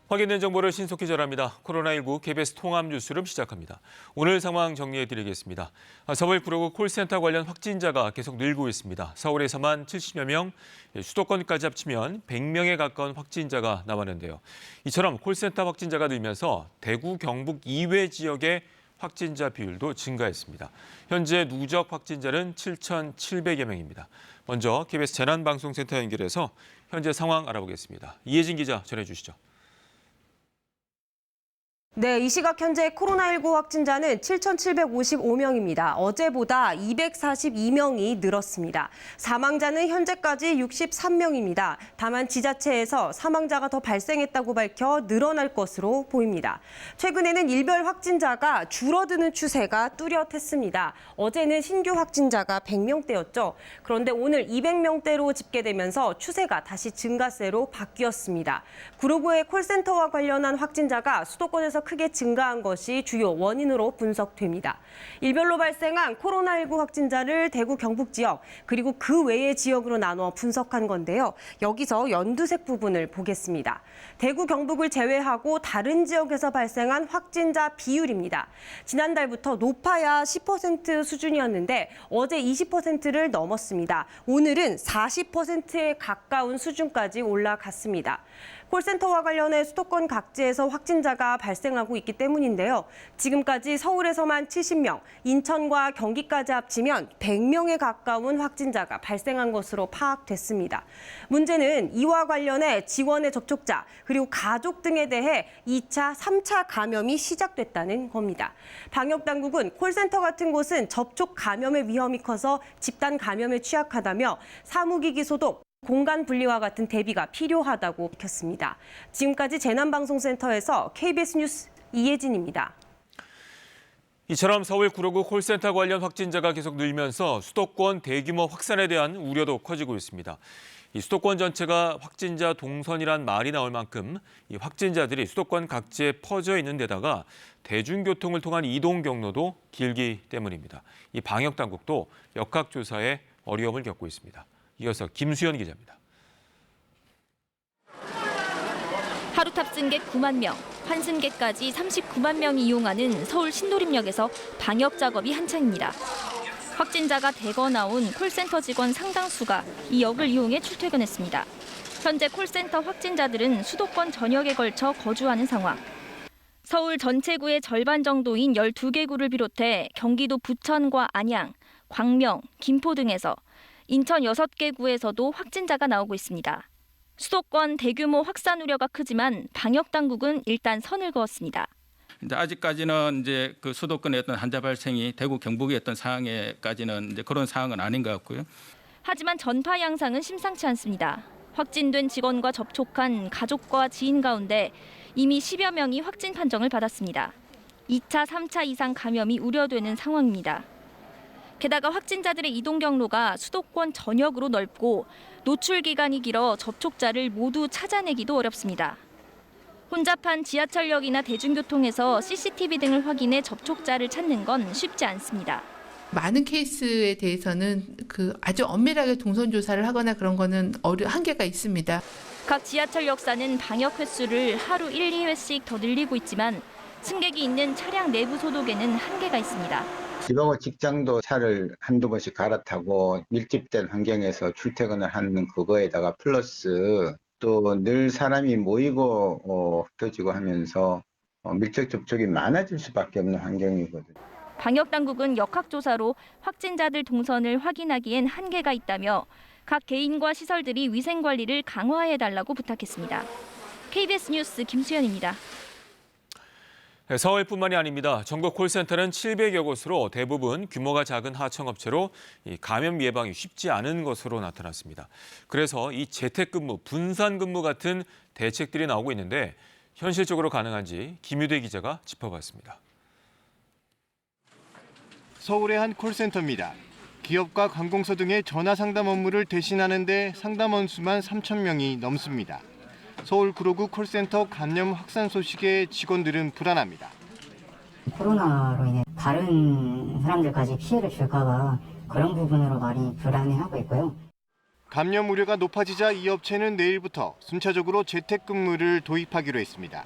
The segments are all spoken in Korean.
확인된 정보를 신속히 전합니다. 코로나19 KBS 통합 뉴스룸 시작합니다. 오늘 상황 정리해드리겠습니다. 서울 구로구 콜센터 관련 확진자가 계속 늘고 있습니다. 서울에서만 70여 명, 수도권까지 합치면 100명에 가까운 확진자가 나왔는데요. 이처럼 콜센터 확진자가 늘면서 대구, 경북 이외 지역의 확진자 비율도 증가했습니다. 현재 누적 확진자는 7,700여 명입니다. 먼저 KBS 재난방송센터 연결해서 현재 상황 알아보겠습니다. 이혜진 기자 전해주시죠. 네, 이 시각 현재 코로나19 확진자는 7,755명입니다. 어제보다 242명이 늘었습니다. 사망자는 현재까지 63명입니다. 다만 지자체에서 사망자가 더 발생했다고 밝혀 늘어날 것으로 보입니다. 최근에는 일별 확진자가 줄어드는 추세가 뚜렷했습니다. 어제는 신규 확진자가 100명대였죠. 그런데 오늘 200명대로 집계되면서 추세가 다시 증가세로 바뀌었습니다. 구로구의 콜센터와 관련한 확진자가 수도권에서 크게 증가한 것이 주요 원인으로 분석됩니다. 일별로 발생한 코로나19 확진자를 대구 경북 지역 그리고 그 외의 지역으로 나누어 분석한 건데요. 여기서 연두색 부분을 보겠습니다. 대구 경북을 제외하고 다른 지역에서 발생한 확진자 비율입니다. 지난달부터 높아야 10% 수준이었는데 어제 20%를 넘었습니다. 오늘은 40%에 가까운 수준까지 올라갔습니다. 콜센터와 관련해 수도권 각지에서 확진자가 발생하고 있기 때문인데요. 지금까지 서울에서만 70명, 인천과 경기까지 합치면 100명에 가까운 확진자가 발생한 것으로 파악됐습니다. 문제는 이와 관련해 직원의 접촉자, 그리고 가족 등에 대해 2차, 3차 감염이 시작됐다는 겁니다. 방역당국은 콜센터 같은 곳은 접촉 감염의 위험이 커서 집단 감염에 취약하다며 사무기기 소독, 공간 분리와 같은 대비가 필요하다고 밝혔습니다. 지금까지 재난방송센터에서 KBS 뉴스 이혜진입니다. 이처럼 서울 구로구 콜센터 관련 확진자가 계속 늘면서 수도권 대규모 확산에 대한 우려도 커지고 있습니다. 이 수도권 전체가 확진자 동선이란 말이 나올 만큼 이 확진자들이 수도권 각지에 퍼져 있는 데다가 대중교통을 통한 이동 경로도 길기 때문입니다. 이 방역당국도 역학조사에 어려움을 겪고 있습니다. 이어서 김수현 기자입니다. 하루 탑승객 9만 명, 환승객까지 39만 명이 이용하는 서울 신도림역에서 방역 작업이 한창입니다. 확진자가 대거 나온 콜센터 직원 상당수가 이 역을 이용해 출퇴근했습니다. 현재 콜센터 확진자들은 수도권 전역에 걸쳐 거주하는 상황. 서울 전체 구의 절반 정도인 12개 구를 비롯해 경기도 부천과 안양, 광명, 김포 등에서 인천 6개 구에서도 확진자가 나오고 있습니다. 수도권 대규모 확산 우려가 크지만 방역 당국은 일단 선을 그었습니다. 아직까지는 그 수도권의 어떤 환자 발생이 대구 경북의 어떤 상황에까지는 그런 상황은 아닌 것 같고요. 하지만 전파 양상은 심상치 않습니다. 확진된 직원과 접촉한 가족과 지인 가운데 이미 10여 명이 확진 판정을 받았습니다. 2차, 3차 이상 감염이 우려되는 상황입니다. 게다가 확진자들의 이동 경로가 수도권 전역으로 넓고 노출 기간이 길어 접촉자를 모두 찾아내기도 어렵습니다. 혼잡한 지하철역이나 대중교통에서 CCTV 등을 확인해 접촉자를 찾는 건 쉽지 않습니다. 많은 케이스에 대해서는 아주 엄밀하게 동선 조사를 하거나 그런 거는 한계가 있습니다. 각 지하철 역사는 방역 횟수를 하루 1, 2회씩 더 늘리고 있지만 승객이 있는 차량 내부 소독에는 한계가 있습니다. 집하고 직장도 차를 한두 번씩 갈아타고 밀집된 환경에서 출퇴근을 하는 그거에다가 플러스 또 늘 사람이 모이고 흩어지고 하면서 밀접 접촉이 많아질 수밖에 없는 환경이거든요. 방역당국은 역학조사로 확진자들 동선을 확인하기엔 한계가 있다며 각 개인과 시설들이 위생관리를 강화해달라고 부탁했습니다. KBS 뉴스 김수현입니다. 서울뿐만이 아닙니다. 전국 콜센터는 700여 곳으로 대부분 규모가 작은 하청업체로 감염 예방이 쉽지 않은 것으로 나타났습니다. 그래서 이 재택근무, 분산근무 같은 대책들이 나오고 있는데 현실적으로 가능한지 김유대 기자가 짚어봤습니다. 서울의 한 콜센터입니다. 기업과 관공서 등의 전화 상담 업무를 대신하는 데 상담원 수만 3,000명이 넘습니다. 서울 구로구 콜센터 감염 확산 소식에 직원들은 불안합니다. 코로나로 인해 다른 사람들까지 피해를 줄까 봐 그런 부분으로 많이 불안해하고 있고요. 감염 우려가 높아지자 이 업체는 내일부터 순차적으로 재택근무를 도입하기로 했습니다.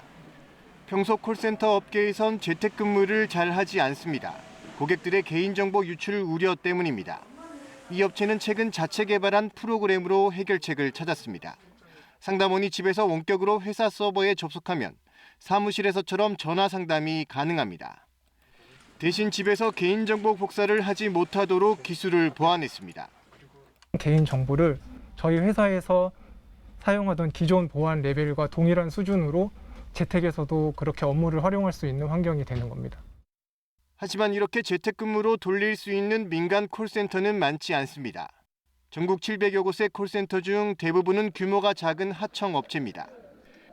평소 콜센터 업계에선 재택근무를 잘 하지 않습니다. 고객들의 개인정보 유출 우려 때문입니다. 이 업체는 최근 자체 개발한 프로그램으로 해결책을 찾았습니다. 상담원이 집에서 원격으로 회사 서버에 접속하면 사무실에서처럼 전화 상담이 가능합니다. 대신 집에서 개인정보 복사를 하지 못하도록 기술을 보완했습니다. 개인 정보를 저희 회사에서 사용하던 기존 보안 레벨과 동일한 수준으로 재택에서도 그렇게 업무를 활용할 수 있는 환경이 되는 겁니다. 하지만 이렇게 재택근무로 돌릴 수 있는 민간 콜센터는 많지 않습니다. 전국 700여 곳의 콜센터 중 대부분은 규모가 작은 하청업체입니다.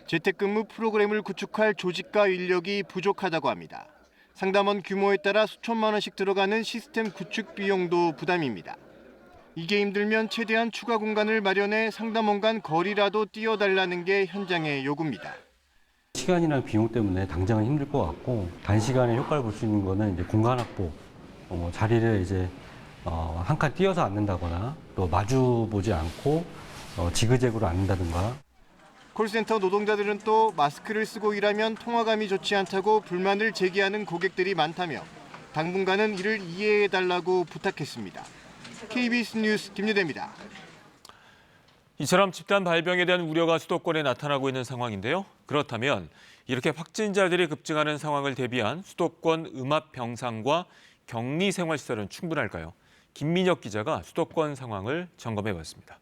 재택근무 프로그램을 구축할 조직과 인력이 부족하다고 합니다. 상담원 규모에 따라 수천만 원씩 들어가는 시스템 구축 비용도 부담입니다. 이게 힘들면 최대한 추가 공간을 마련해 상담원 간 거리라도 띄워달라는 게 현장의 요구입니다. 시간이나 비용 때문에 당장은 힘들 것 같고 단시간에 효과를 볼 수 있는 거는 이제 공간 확보, 자리를 이제 한 칸 띄어서 앉는다거나 또 마주 보지 않고 지그재그로 앉는다든가. 콜센터 노동자들은 또 마스크를 쓰고 일하면 통화감이 좋지 않다고 불만을 제기하는 고객들이 많다며 당분간은 이를 이해해달라고 부탁했습니다. KBS 뉴스 김유대입니다. 이처럼 집단 발병에 대한 우려가 수도권에 나타나고 있는 상황인데요. 그렇다면 이렇게 확진자들이 급증하는 상황을 대비한 수도권 음압병상과 격리생활시설은 충분할까요? 김민혁 기자가 수도권 상황을 점검해봤습니다.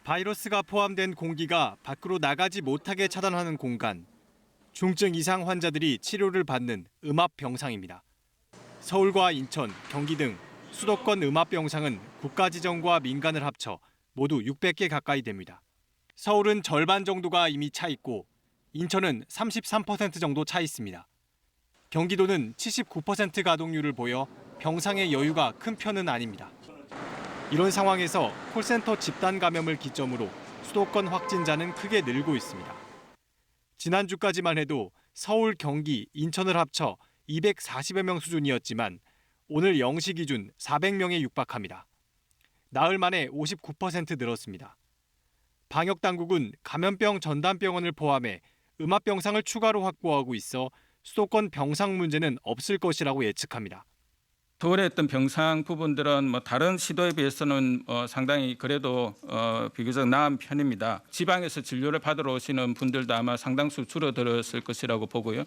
바이러스가 포함된 공기가 밖으로 나가지 못하게 차단하는 공간. 중증 이상 환자들이 치료를 받는 음압병상입니다. 서울과 인천, 경기 등 수도권 음압병상은 국가지정과 민간을 합쳐 모두 600개 가까이 됩니다. 서울은 절반 정도가 이미 차 있고 인천은 33% 정도 차 있습니다. 경기도는 79% 가동률을 보여 병상의 여유가 큰 편은 아닙니다. 이런 상황에서 콜센터 집단 감염을 기점으로 수도권 확진자는 크게 늘고 있습니다. 지난주까지만 해도 서울, 경기, 인천을 합쳐 240여 명 수준이었지만 오늘 0시 기준 400명에 육박합니다. 나흘 만에 59% 늘었습니다. 방역당국은 감염병 전담병원을 포함해 음압병상을 추가로 확보하고 있어 수도권 병상 문제는 없을 것이라고 예측합니다. 서울에 있던 병상 부분들은 다른 시도에 비해서는 상당히 그래도 비교적 나은 편입니다. 지방에서 진료를 받으러 오시는 분들도 아마 상당수 줄어들었을 것이라고 보고요.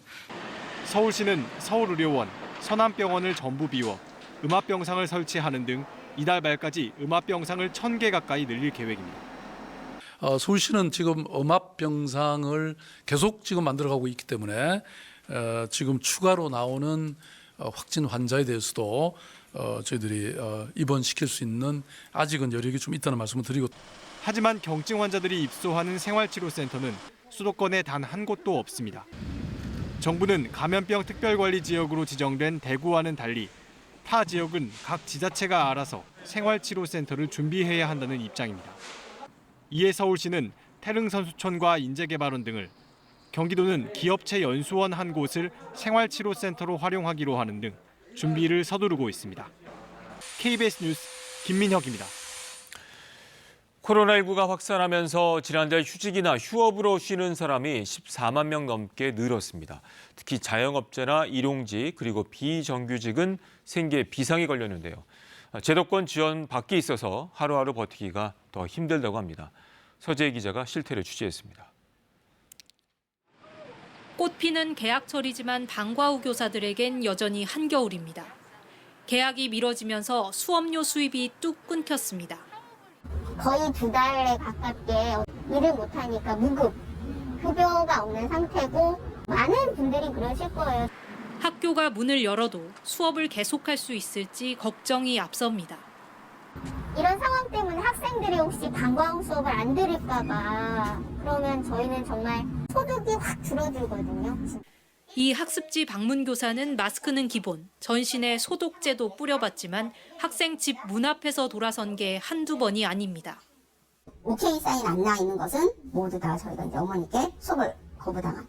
서울시는 서울의료원, 서남병원을 전부 비워 음압병상을 설치하는 등 이달 말까지 음압병상을 1,000개 가까이 늘릴 계획입니다. 서울시는 지금 음압병상을 계속 지금 만들어가고 있기 때문에 지금 추가로 나오는 확진 환자에 대해서도 저희들이 입원시킬 수 있는 아직은 여력이 좀 있다는 말씀을 드리고. 하지만 경증 환자들이 입소하는 생활치료센터는 수도권에 단 한 곳도 없습니다. 정부는 감염병 특별관리지역으로 지정된 대구와는 달리 타 지역은 각 지자체가 알아서 생활치료센터를 준비해야 한다는 입장입니다. 이에 서울시는 태릉선수촌과 인재개발원 등을, 경기도는 기업체 연수원 한 곳을 생활치료센터로 활용하기로 하는 등 준비를 서두르고 있습니다. KBS 뉴스 김민혁입니다. 코로나19가 확산하면서 지난달 휴직이나 휴업으로 쉬는 사람이 14만 명 넘게 늘었습니다. 특히 자영업자나 일용직 그리고 비정규직은 생계에 비상이 걸렸는데요. 제도권 지원 밖에 있어서 하루하루 버티기가 더 힘들다고 합니다. 서재 기자가 실태를 취재했습니다. 꽃피는 개학철이지만 방과 후 교사들에겐 여전히 한겨울입니다. 개학이 미뤄지면서 수업료 수입이 뚝 끊겼습니다. 거의 2달에 가깝게 일을 못하니까 무급, 급여가 없는 상태고 많은 분들이 그러실 거예요. 학교가 문을 열어도 수업을 계속할 수 있을지 걱정이 앞섭니다. 이런 상황 때문에 학생들이 혹시 방과 후 수업을 안 들을까 봐 그러면 저희는 정말 소득이 확 줄어들거든요. 이 학습지 방문교사는 마스크는 기본, 전신에 소독제도 뿌려봤지만 학생 집 문 앞에서 돌아선 게 한두 번이 아닙니다. 오케이 사인 안 나 있는 것은 모두 다 저희가 이제 어머니께 수업을 거부당한.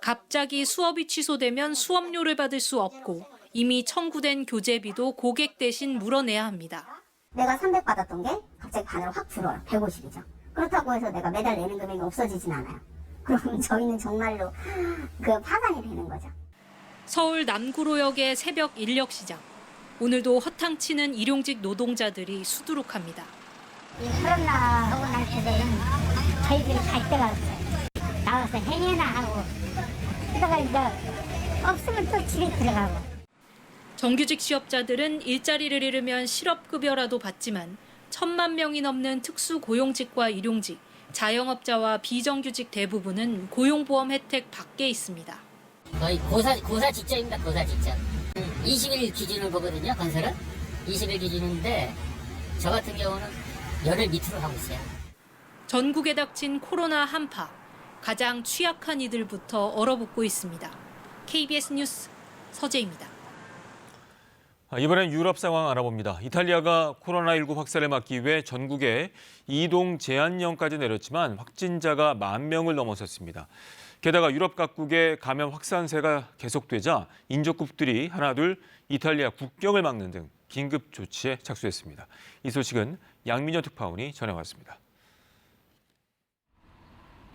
갑자기 수업이 취소되면 수업료를 받을 수 없고 이미 청구된 교재비도 고객 대신 물어내야 합니다. 내가 300 받았던 게 갑자기 반으로 확 줄어요. 150이죠. 그렇다고 해서 내가 매달 내는 금액이 없어지진 않아요. 그럼 저희는 정말로 그 파산이 되는 거죠. 서울 남구로역의 새벽 인력시장. 오늘도 허탕치는 일용직 노동자들이 수두룩합니다. 이 코로나 오고 날 때는 저희들이 갈 데가 없어요. 나와서 행여나 하고 그러다가 이제 없으면 또 집에 들어가고. 정규직 취업자들은 일자리를 잃으면 실업급여라도 받지만 1,000만 명이 넘는 특수고용직과 일용직, 자영업자와 비정규직 대부분은 고용보험 혜택 밖에 있습니다. 거의 고사 직전입니다. 고사 직전. 20일 기준을 보거든요. 건설은 20일 기준인데 저 같은 경우는 열흘 밑으로 하고 있어요. 전국에 닥친 코로나 한파. 가장 취약한 이들부터 얼어붙고 있습니다. KBS 뉴스 서재입니다. 이번엔 유럽 상황 알아봅니다. 이탈리아가 코로나19 확산을 막기 위해 전국에 이동 제한령까지 내렸지만 확진자가 10,000명을 넘어섰습니다. 게다가 유럽 각국의 감염 확산세가 계속되자 인접국들이 하나둘 이탈리아 국경을 막는 등 긴급 조치에 착수했습니다. 이 소식은 양민현 특파원이 전해왔습니다.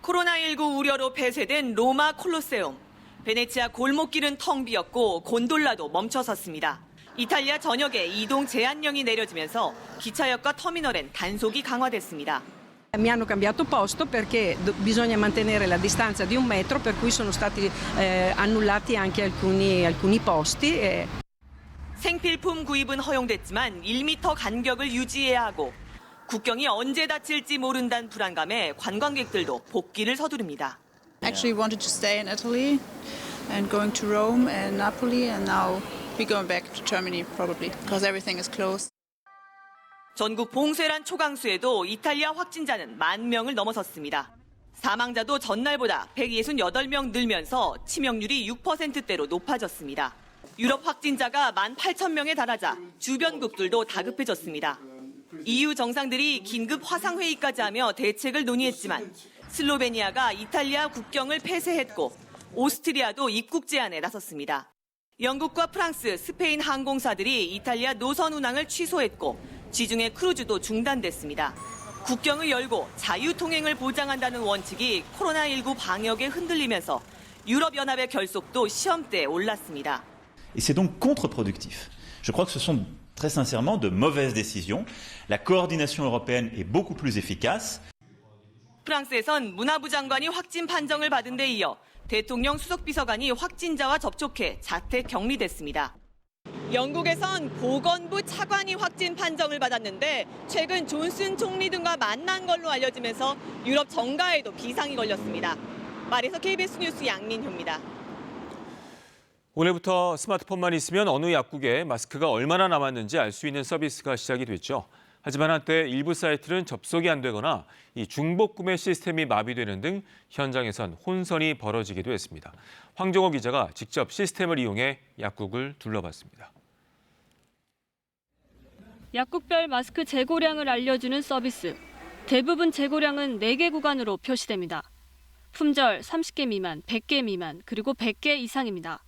코로나19 우려로 폐쇄된 로마 콜로세움. 베네치아 골목길은 텅 비었고 곤돌라도 멈춰섰습니다. 이탈리아 전역에 이동 제한령이 내려지면서 기차역과 터미널엔 단속이 강화됐습니다. Mi hanno cambiato posto perché bisogna mantenere la distanza di 1 metro, per cui sono stati annullati anche alcuni posti. 생필품 구입은 허용됐지만 1m 간격을 유지해야 하고 국경이 언제 닫힐지 모른다는 불안감에 관광객들도 복귀를 서두릅니다. Actually wanted to stay in Italy and going to Rome and Napoli and now we're going back to Germany probably because everything is closed. 전국 봉쇄란 초강수에도 이탈리아 확진자는 10,000명을 넘어섰습니다. 사망자도 전날보다 168명 늘면서 치명률이 6%대로 높아졌습니다. 유럽 확진자가 18,000명에 달하자 주변국들도 다급해졌습니다. EU 정상들이 긴급 화상회의까지 하며 대책을 논의했지만 슬로베니아가 이탈리아 국경을 폐쇄했고 오스트리아도 입국 제한에 나섰습니다. 영국과 프랑스, 스페인 항공사들이 이탈리아 노선 운항을 취소했고 지중해 크루즈도 중단됐습니다. 국경을 열고 자유통행을 보장한다는 원칙이 코로나19 방역에 흔들리면서 유럽연합의 결속도 시험대에 올랐습니다. Et c'est donc contre-productif. Je crois que ce sont très sincèrement de mauvaises décisions. La coordination européenne est beaucoup plus efficace. 프랑스에선 문화부 장관이 확진 판정을 받은 데 이어 대통령 수석비서관이 확진자와 접촉해 자택 격리됐습니다. 영국에선 보건부 차관이 확진 판정을 받았는데 최근 존슨 총리 등과 만난 걸로 알려지면서 유럽 정가에도 비상이 걸렸습니다. 말에서 KBS 뉴스 양민효입니다. 오늘부터 스마트폰만 있으면 어느 약국에 마스크가 얼마나 남았는지 알 수 있는 서비스가 시작이 됐죠. 하지만 한때 일부 사이트는 접속이 안 되거나 이 중복 구매 시스템이 마비되는 등 현장에선 혼선이 벌어지기도 했습니다. 황정호 기자가 직접 시스템을 이용해 약국을 둘러봤습니다. 약국별 마스크 재고량을 알려주는 서비스. 대부분 재고량은 4개 구간으로 표시됩니다. 품절 30개 미만, 100개 미만, 그리고 100개 이상입니다.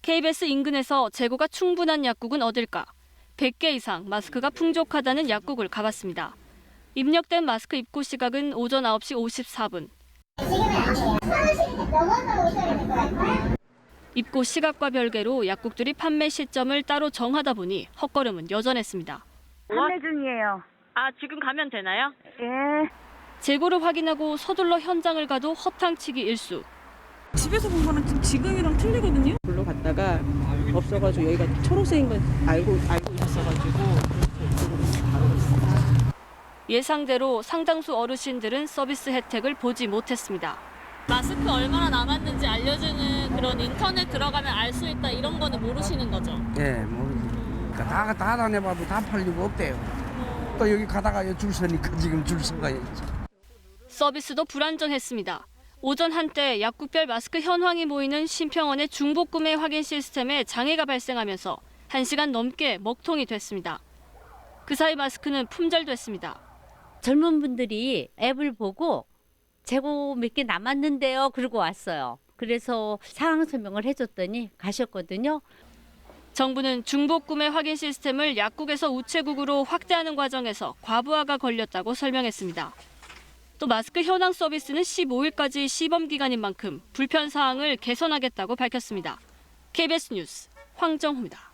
KBS 인근에서 재고가 충분한 약국은 어딜까? 100개 이상 마스크가 풍족하다는 약국을 가봤습니다. 입력된 마스크 입고 시각은 오전 9시 54분. 입고 시각과 별개로 약국들이 판매 시점을 따로 정하다 보니 헛걸음은 여전했습니다. 판매 중이에요. 아, 지금 가면 되나요? 예. 재고를 확인하고 서둘러 현장을 가도 허탕치기 일수. 집에서 본 거는 지금이랑 틀리거든요. 불러 갔다가 없어가지고 여기가 초록색인 건 알고 있었어가지고 예상대로 상당수 어르신들은 서비스 혜택을 보지 못했습니다. 마스크 얼마나 남았는지 알려주는 그런 인터넷 들어가면 알 수 있다 이런 거는 모르시는 거죠? 네, 모르죠. 그러니까 다 다녀봐도 다 팔리고 없대요. 또 여기 가다가 줄 서니까 지금 줄 서가 있죠. 서비스도 불안정했습니다. 오전 한때 약국별 마스크 현황이 모이는 심평원의 중복 구매 확인 시스템에 장애가 발생하면서 1시간 넘게 먹통이 됐습니다. 그 사이 마스크는 품절됐습니다. 젊은 분들이 앱을 보고 재고 몇 개 남았는데요. 그러고 왔어요. 그래서 상황 설명을 해줬더니 가셨거든요. 정부는 중복 구매 확인 시스템을 약국에서 우체국으로 확대하는 과정에서 과부하가 걸렸다고 설명했습니다. 또 마스크 현황 서비스는 15일까지 시범 기간인 만큼 불편 사항을 개선하겠다고 밝혔습니다. KBS 뉴스 황정호입니다.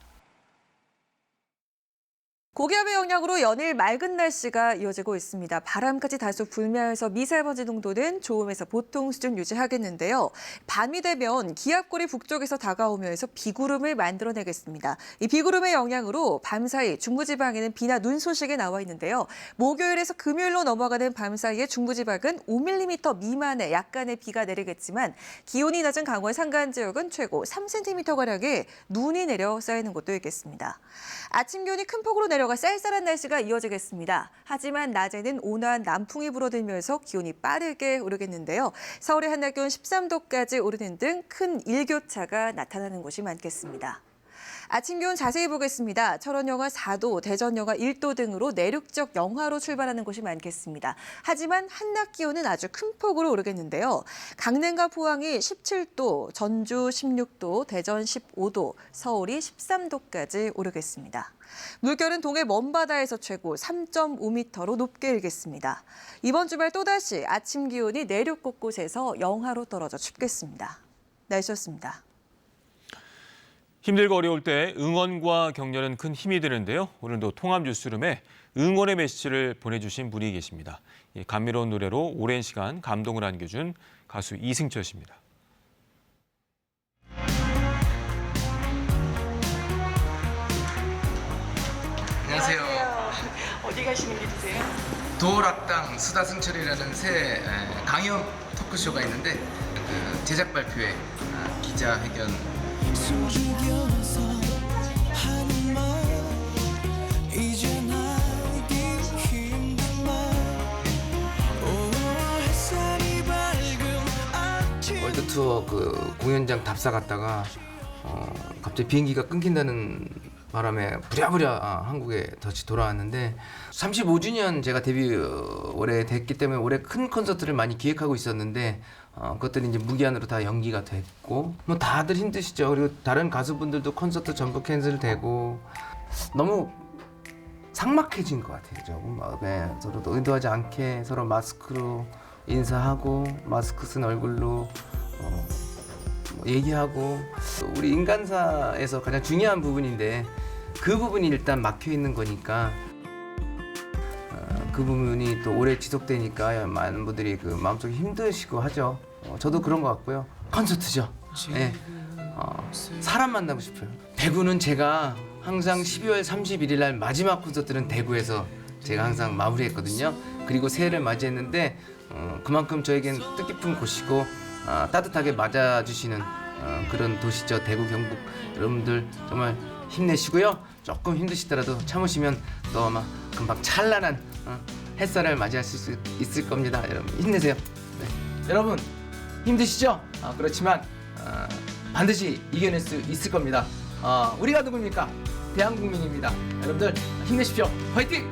고기압의 영향으로 연일 맑은 날씨가 이어지고 있습니다. 바람까지 다소 불면서 미세먼지 농도는 좋음에서 보통 수준 유지하겠는데요. 밤이 되면 기압골이 북쪽에서 다가오면서 비구름을 만들어내겠습니다. 이 비구름의 영향으로 밤사이 중부지방에는 비나 눈 소식이 나와 있는데요. 목요일에서 금요일로 넘어가는 밤사이에 중부지방은 5mm 미만의 약간의 비가 내리겠지만 기온이 낮은 강원 산간 지역은 최고 3cm가량의 눈이 내려 쌓이는 곳도 있겠습니다. 아침 기온이 큰 폭으로 내려가 쌀쌀한 날씨가 이어지겠습니다. 하지만 낮에는 온화한 남풍이 불어들면서 기온이 빠르게 오르겠는데요. 서울의 한낮 기온 13도까지 오르는 등 큰 일교차가 나타나는 곳이 많겠습니다. 아침 기온 자세히 보겠습니다. 철원 영하 4도, 대전 영하 1도 등으로 내륙적 영하로 출발하는 곳이 많겠습니다. 하지만 한낮 기온은 아주 큰 폭으로 오르겠는데요. 강릉과 포항이 17도, 전주 16도, 대전 15도, 서울이 13도까지 오르겠습니다. 물결은 동해 먼바다에서 최고 3.5m로 높게 일겠습니다. 이번 주말 또다시 아침 기온이 내륙 곳곳에서 영하로 떨어져 춥겠습니다. 날씨였습니다. 힘들고 어려울 때 응원과 격려는 큰 힘이 되는데요. 오늘도 통합 뉴스룸에 응원의 메시지를 보내주신 분이 계십니다. 감미로운 노래로 오랜 시간 감동을 안겨준 가수 이승철 씨입니다. 안녕하세요. 어디 가시는 길이세요? 도락당 수다승철이라는 새 강연 토크쇼가 있는데 제작 발표회, 기자회견 월드 투어 그 공연장 답사 갔다가 갑자기 비행기가 끊긴다는 바람에 부랴부랴 한국에 다시 돌아왔는데 35주년 제가 데뷔 올해 됐기 때문에 올해 큰 콘서트를 많이 기획하고 있었는데 그것들이 이제 무기한으로 다 연기가 됐고 뭐 다들 힘드시죠. 그리고 다른 가수분들도 콘서트 전부 캔슬되고 너무 삭막해진 것 같아요. 조금 네, 서로도 의도하지 않게 서로 마스크로 인사하고 마스크 쓴 얼굴로 얘기하고 우리 인간사에서 가장 중요한 부분인데 그 부분이 일단 막혀 있는 거니까 그 부분이 또 오래 지속되니까 많은 분들이 그 마음속에 힘드시고 하죠. 저도 그런 것 같고요. 콘서트죠. 네. 사람 만나고 싶어요. 대구는 제가 항상 12월 31일 날 마지막 콘서트는 대구에서 제가 항상 마무리했거든요. 그리고 새해를 맞이했는데 그만큼 저에겐 뜻깊은 곳이고 따뜻하게 맞아주시는 그런 도시죠. 대구, 경북 여러분들 정말 힘내시고요. 조금 힘드시더라도 참으시면 또 아마 금방 찬란한 햇살을 맞이하실 수 있을 겁니다. 여러분 힘내세요. 네. 여러분 힘드시죠? 그렇지만 반드시 이겨낼 수 있을 겁니다. 우리가 누굽니까? 대한국민입니다. 여러분들 힘내십시오. 화이팅!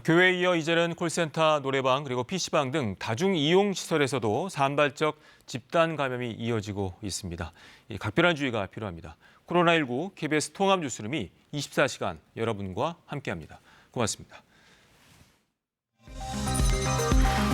교회에 이어 이제는 콜센터, 노래방, 그리고 PC방 등 다중이용시설에서도 산발적 집단 감염이 이어지고 있습니다. 각별한 주의가 필요합니다. 코로나19 KBS 통합뉴스룸이 24시간 여러분과 함께합니다. 고맙습니다.